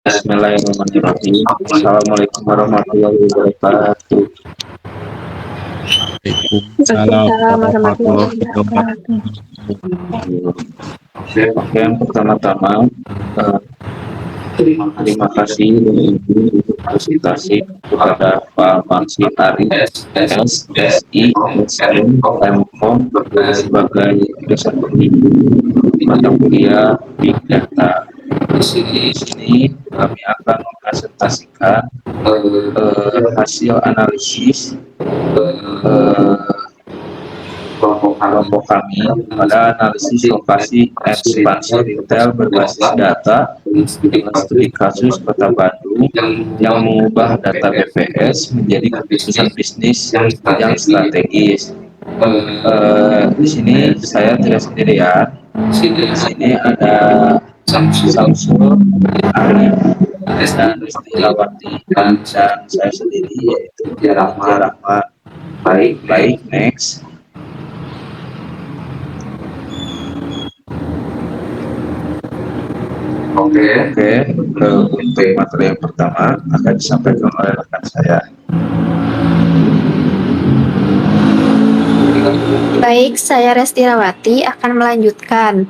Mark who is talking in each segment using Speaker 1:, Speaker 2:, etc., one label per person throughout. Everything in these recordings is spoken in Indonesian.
Speaker 1: Bismillahirrahmanirrahim. Assalamualaikum warahmatullahi wabarakatuh.
Speaker 2: Waalaikumsalam
Speaker 3: Waalaikumsalam warahmatullahi
Speaker 2: warahmatullahi
Speaker 3: wabarakatuh.
Speaker 1: Oke, yang pertama-tama terima kasih presentasi kepada Pak Maksi Ari SSI SN Mkom sebagai dosen pembimbing mata kuliah Big Data. Di sini kami akan mempresentasikan hasil analisis kelompok kami pada analisis lokasi ekspansi retail berbasis data dengan studi kasus Kota Bandung yang mengubah data BPS menjadi keputusan bisnis yang strategis. Di sini saya tidak sendirian. Di sini ada Samsul, Ari, dan Rizky dan saya sendiri yaitu Rahma. Baik, next. Oke, untuk materi yang pertama akan disampaikan oleh rekan saya.
Speaker 3: Baik, saya Resti Rawati akan melanjutkan.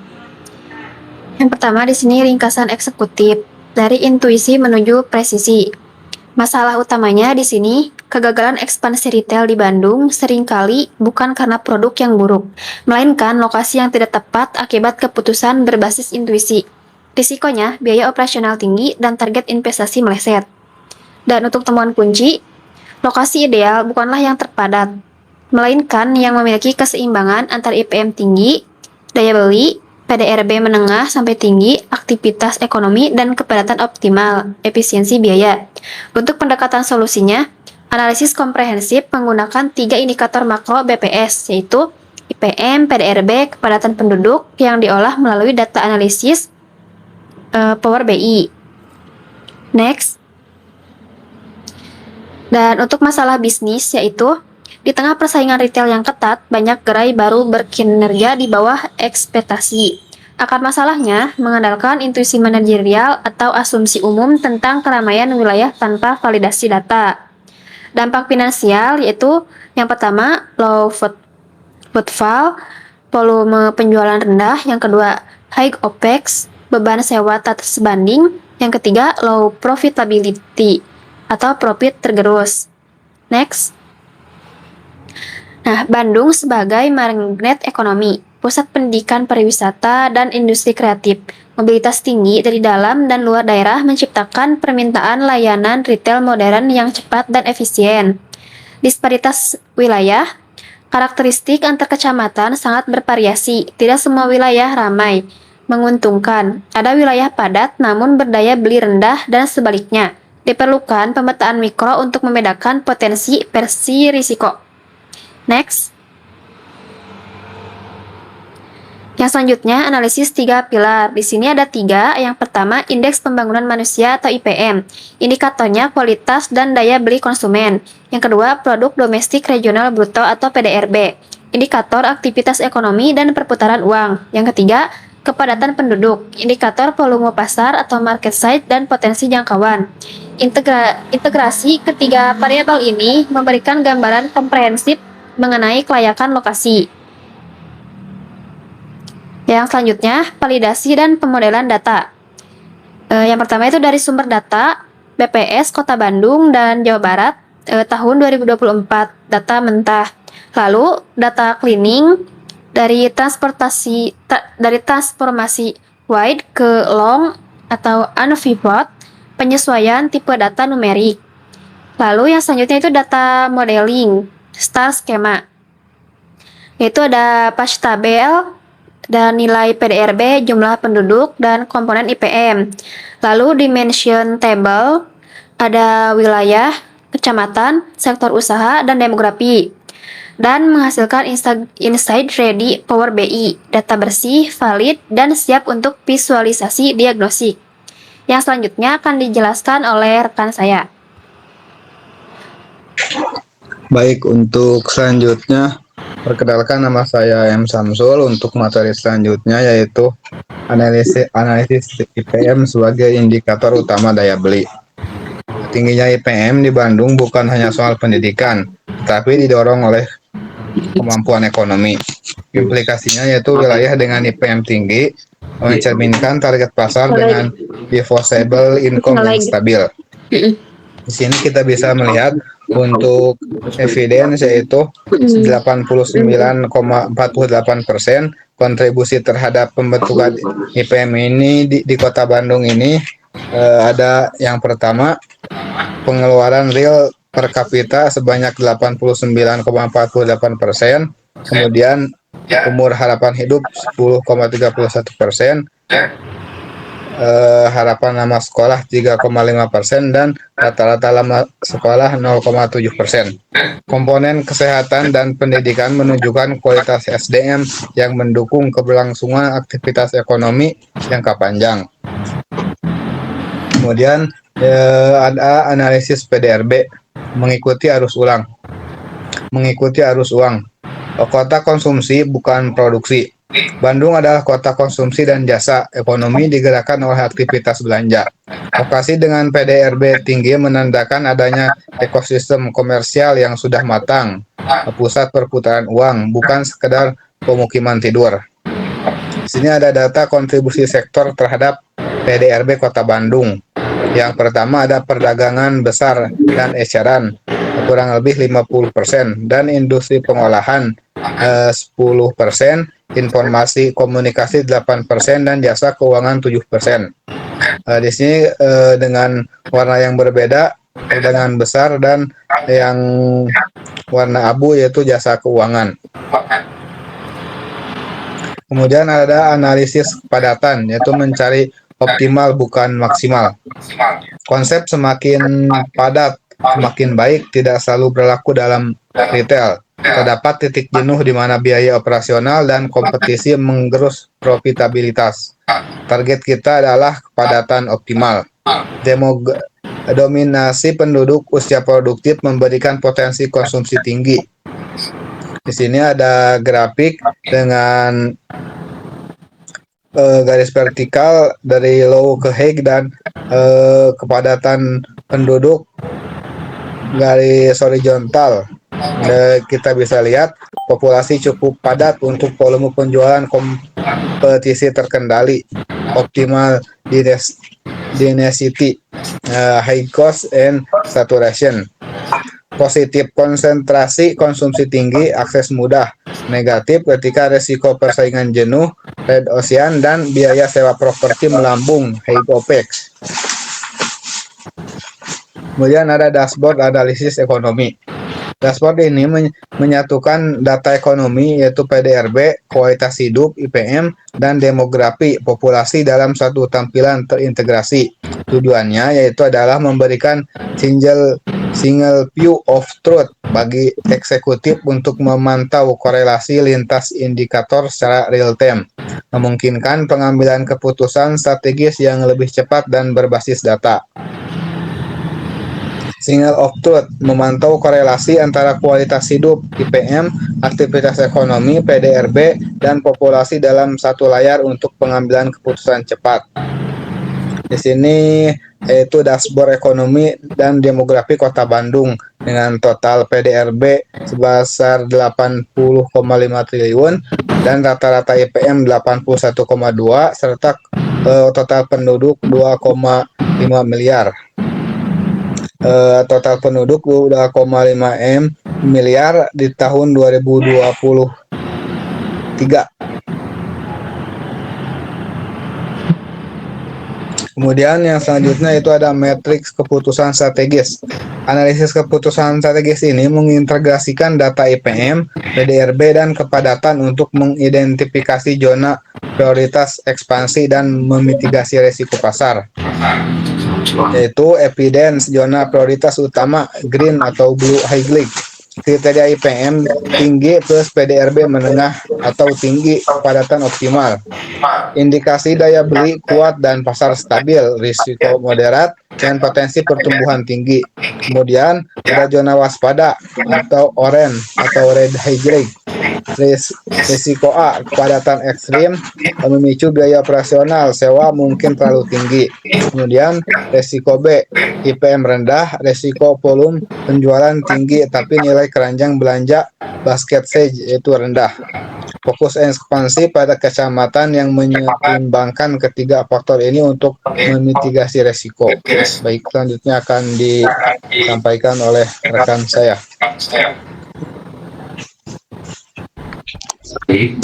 Speaker 3: Yang pertama di sini ringkasan eksekutif dari intuisi menuju presisi. Masalah utamanya di sini kegagalan ekspansi retail di Bandung seringkali bukan karena produk yang buruk, melainkan lokasi yang tidak tepat akibat keputusan berbasis intuisi. Risikonya biaya operasional tinggi dan target investasi meleset. Dan untuk temuan kunci, lokasi ideal bukanlah yang terpadat, melainkan yang memiliki keseimbangan antara IPM tinggi, daya beli, PDRB menengah sampai tinggi, aktivitas ekonomi, dan kepadatan optimal, efisiensi biaya. Untuk pendekatan solusinya, analisis komprehensif menggunakan 3 indikator makro BPS, yaitu IPM, PDRB, kepadatan penduduk yang diolah melalui data analisis Power BI. Next. Dan untuk masalah bisnis, yaitu di tengah persaingan retail yang ketat, banyak gerai baru berkinerja di bawah ekspektasi. Akar masalahnya mengandalkan intuisi manajerial atau asumsi umum tentang keramaian wilayah tanpa validasi data. Dampak finansial yaitu yang pertama low footfall, volume penjualan rendah, yang kedua high OPEX, beban sewa tak sebanding, yang ketiga low profitability atau profit tergerus. Next. Nah, Bandung sebagai magnet ekonomi, pusat pendidikan pariwisata dan industri kreatif, mobilitas tinggi dari dalam dan luar daerah menciptakan permintaan layanan retail modern yang cepat dan efisien. Disparitas wilayah, karakteristik antar kecamatan sangat bervariasi, tidak semua wilayah ramai, menguntungkan. Ada wilayah padat namun berdaya beli rendah dan sebaliknya. Diperlukan pemetaan mikro untuk membedakan potensi versi risiko. Next. Yang selanjutnya, analisis 3 pilar. Di sini ada 3. Yang pertama, indeks pembangunan manusia atau IPM. Indikatornya kualitas dan daya beli konsumen. Yang kedua, produk domestik regional bruto atau PDRB. Indikator aktivitas ekonomi dan perputaran uang. Yang ketiga, kepadatan penduduk. Indikator volume pasar atau market size dan potensi jangkauan. Integrasi ketiga variabel ini memberikan gambaran komprehensif mengenai kelayakan lokasi. Yang selanjutnya, validasi dan pemodelan data. Yang pertama itu dari sumber data BPS Kota Bandung dan Jawa Barat tahun 2024, data mentah. Lalu data cleaning dari transformasi wide ke long atau unpivot, penyesuaian tipe data numerik. Lalu yang selanjutnya itu data modeling, star skema. Yaitu ada patch tabel dan nilai PDRB, jumlah penduduk, dan komponen IPM. Lalu dimension table, ada wilayah, kecamatan, sektor usaha, dan demografi. Dan menghasilkan insight ready Power BI, data bersih, valid, dan siap untuk visualisasi diagnostik. Yang selanjutnya akan dijelaskan oleh rekan saya.
Speaker 2: Baik, untuk selanjutnya, perkenalkan nama saya M. Samsul. Untuk materi selanjutnya yaitu analisis IPM sebagai indikator utama daya beli. Tingginya IPM di Bandung bukan hanya soal pendidikan, tapi didorong oleh kemampuan ekonomi. Implikasinya yaitu wilayah dengan IPM tinggi mencerminkan target pasar dengan disposable income yang stabil. Di sini kita bisa melihat untuk evidence yaitu 89,48% kontribusi terhadap pembentukan IPM ini di Kota Bandung ini ada yang pertama pengeluaran real per kapita sebanyak 89,48%, kemudian umur harapan hidup 10,31%, harapan lama sekolah 3,5% dan rata-rata lama sekolah 0,7%. Komponen kesehatan dan pendidikan menunjukkan kualitas SDM yang mendukung keberlangsungan aktivitas ekonomi jangka panjang. Kemudian ada analisis PDRB mengikuti arus ulang. Kota konsumsi bukan produksi. Bandung adalah kota konsumsi dan jasa. Ekonomi digerakkan oleh aktivitas belanja. Lokasi dengan PDRB tinggi menandakan adanya ekosistem komersial yang sudah matang, pusat perputaran uang, bukan sekedar pemukiman tidur. Di sini ada data kontribusi sektor terhadap PDRB Kota Bandung. Yang pertama ada perdagangan besar dan eceran, kurang lebih 50%, dan industri pengolahan 10%, informasi komunikasi 8%, dan jasa keuangan 7%. Di sini dengan warna yang berbeda, perdagangan besar dan yang warna abu yaitu jasa keuangan. Kemudian ada analisis kepadatan, yaitu mencari optimal bukan maksimal. Konsep semakin padat, semakin baik tidak selalu berlaku dalam retail. Terdapat titik jenuh di mana biaya operasional dan kompetisi menggerus profitabilitas. Target kita adalah kepadatan optimal. Dominasi penduduk usia produktif memberikan potensi konsumsi tinggi. Di sini ada grafik dengan garis vertikal dari low ke high dan kepadatan penduduk garis horizontal. Kita bisa lihat populasi cukup padat untuk volume penjualan kompetisi terkendali, optimal density, high cost and saturation. Positif, konsentrasi konsumsi tinggi, akses mudah. Negatif, ketika resiko persaingan jenuh, red ocean, dan biaya sewa properti melambung, high OPEX. Kemudian ada dashboard analisis ekonomi. Dashboard ini menyatukan data ekonomi yaitu PDRB, kualitas hidup, IPM, dan demografi populasi dalam satu tampilan terintegrasi. Tujuannya yaitu adalah memberikan single view of truth bagi eksekutif untuk memantau korelasi lintas indikator secara real time, memungkinkan pengambilan keputusan strategis yang lebih cepat dan berbasis data. Single of truth memantau korelasi antara kualitas hidup, IPM, aktivitas ekonomi, PDRB, dan populasi dalam satu layar untuk pengambilan keputusan cepat. Di sini yaitu dashboard ekonomi dan demografi Kota Bandung dengan total PDRB sebesar 80,5 triliun dan rata-rata IPM 81,2 serta total penduduk 2,5 miliar. Total penduduk 2,5 miliar di tahun 2023. Kemudian yang selanjutnya itu ada matriks keputusan strategis. Analisis keputusan strategis ini mengintegrasikan data IPM, PDRB, dan kepadatan untuk mengidentifikasi zona prioritas ekspansi dan memitigasi risiko pasar. Yaitu evidence zona prioritas utama green atau blue high grade. Kriteria IPM tinggi plus PDRB menengah atau tinggi, kepadatan optimal. Indikasi daya beli kuat dan pasar stabil, risiko moderat, dan potensi pertumbuhan tinggi. Kemudian ada zona waspada atau orange atau red high grade. Risiko A, kepadatan ekstrim memicu biaya operasional, sewa mungkin terlalu tinggi. Kemudian risiko B, IPM rendah, risiko volume penjualan tinggi tapi nilai keranjang belanja basket size itu rendah. Fokus ekspansi pada kecamatan yang menyeimbangkan ketiga faktor ini untuk memitigasi resiko. Baik, selanjutnya akan disampaikan oleh rekan saya.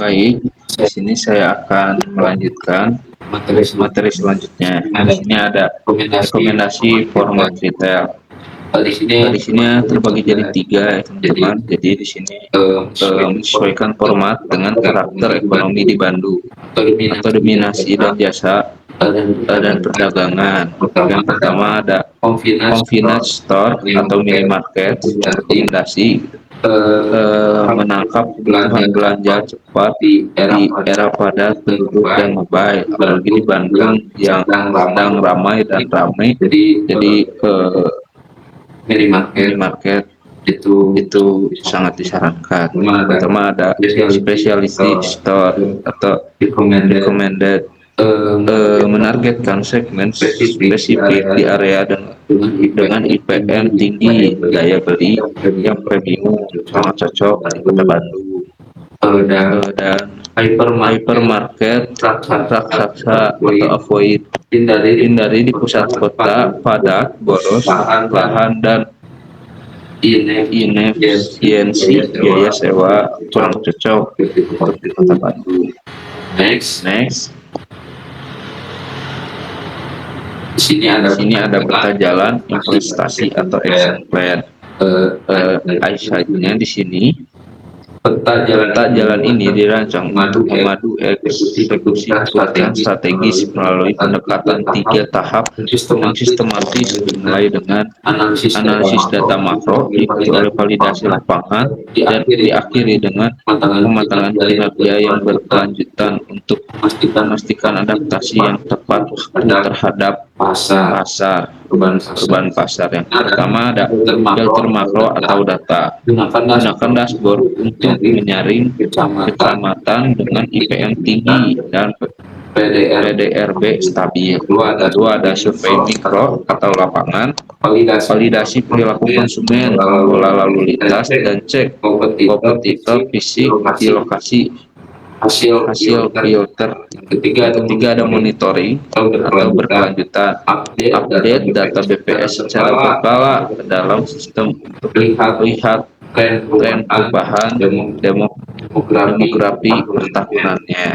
Speaker 1: Baik, di sini saya akan melanjutkan materi selanjutnya. Di sini ada rekomendasi format retail. Di sini terbagi jadi 3 ya teman-teman. Jadi di sini menyesuaikan format dengan karakter ekonomi di Bandung atau dominasi dan jasa dan perdagangan. Yang pertama ada convenience store atau minimarket dan rekomendasi menangkap kebutuhan belanja cepat di era padat penduduk dan mobile, apalagi di Bandung yang sedang ramai dan ramai. Jadi minimarket itu sangat disarankan. Pertama ada specialty store atau recommended menargetkan segmen spesifik di area dengan IPM tinggi, daya beli yang premium, sangat cocok di Kota Bandung. Dan hypermarket raksasa atau avoid, hindari di pusat kota padat, boros, lahan dan inefisiensi biaya sewa kurang cocok untuk di Kota Bandung. Next. Di sini ada peta jalan investasi atau action plan. Aisyahnya di sini peta jalan ini dirancang untuk memadu eksekusi kebijakan strategis melalui pendekatan 3 tahap yang sistematis, dimulai dengan analisis data makro, diikuti oleh validasi lapangan, dan diakhiri dengan pematangan kinerja yang berkelanjutan untuk memastikan adaptasi yang tepat terhadap pasar perubahan pasar. Yang pertama ada filter makro atau data. Gunakan dashboard untuk menyaring kecamatan dengan IPM tinggi dan PDRB stabil. Kedua ada survei mikro atau lapangan, validasi perilaku konsumen, pola lalu lintas, dan cek kompetitor fisik di lokasi hasil filter. Yang ketiga ada monitoring atau berkelanjutan, update data BPS secara berkala dalam sistem untuk melihat tren perubahan demografi per tahunannya.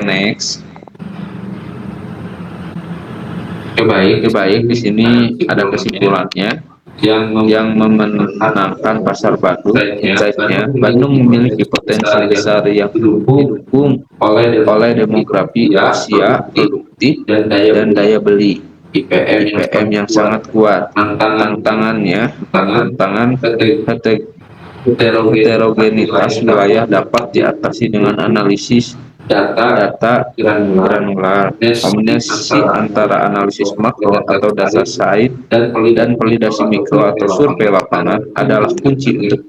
Speaker 1: Next. Baik, di sini ada kesimpulannya yang memenangkan pasar Bandung. Insight-nya, Bandung memiliki potensi besar yang didukung oleh demografi Asia produktif dan daya beli IPM yang sangat kuat. Tantangan heterogenitas wilayah dapat diatasi dengan analisis data granular. Kombinasi antara analisis makro atau data side dan validasi mikro atau survei lapangan adalah kunci untuk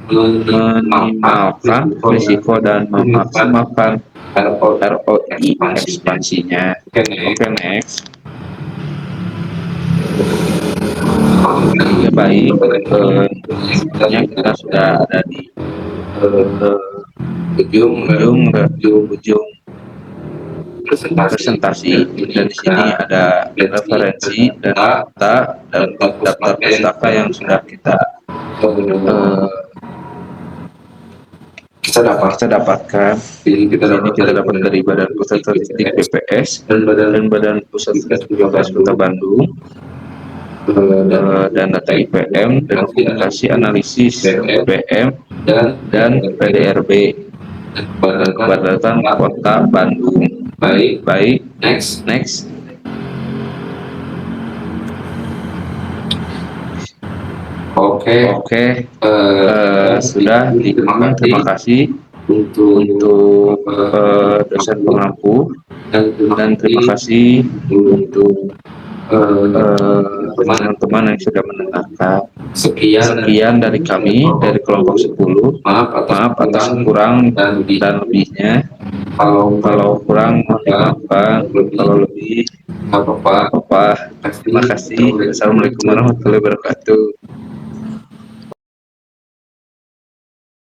Speaker 1: minimalkan risiko dan memaksimalkan ROI ekspansinya. Oke, next. Ya, baik, sebenarnya kita sudah ada di ujung presentasi, dan di sini ada referensi dan daftar pustaka yang sudah kita dapatkan. Ini kita dapat dari Badan Pusat Statistik BPS dan Badan Pusat Statistik BPS Kota Bandung, dan data IPM dan aplikasi analisis IPM dan PDRB Kepadatan Kota Bandung. Baik. Next. Oke. Sudah dikembangkan. Terima kasih untuk dosen pengampu, dan terima kasih untuk teman-teman yang sudah mendengarkan. Sekian dari kami, dari kelompok 10. Maaf atas kurang dan lebihnya. Kalau kurang mohon dimaafkan, kalau lebih nggak apa-apa. Terima kasih. Assalamualaikum warahmatullahi wabarakatuh.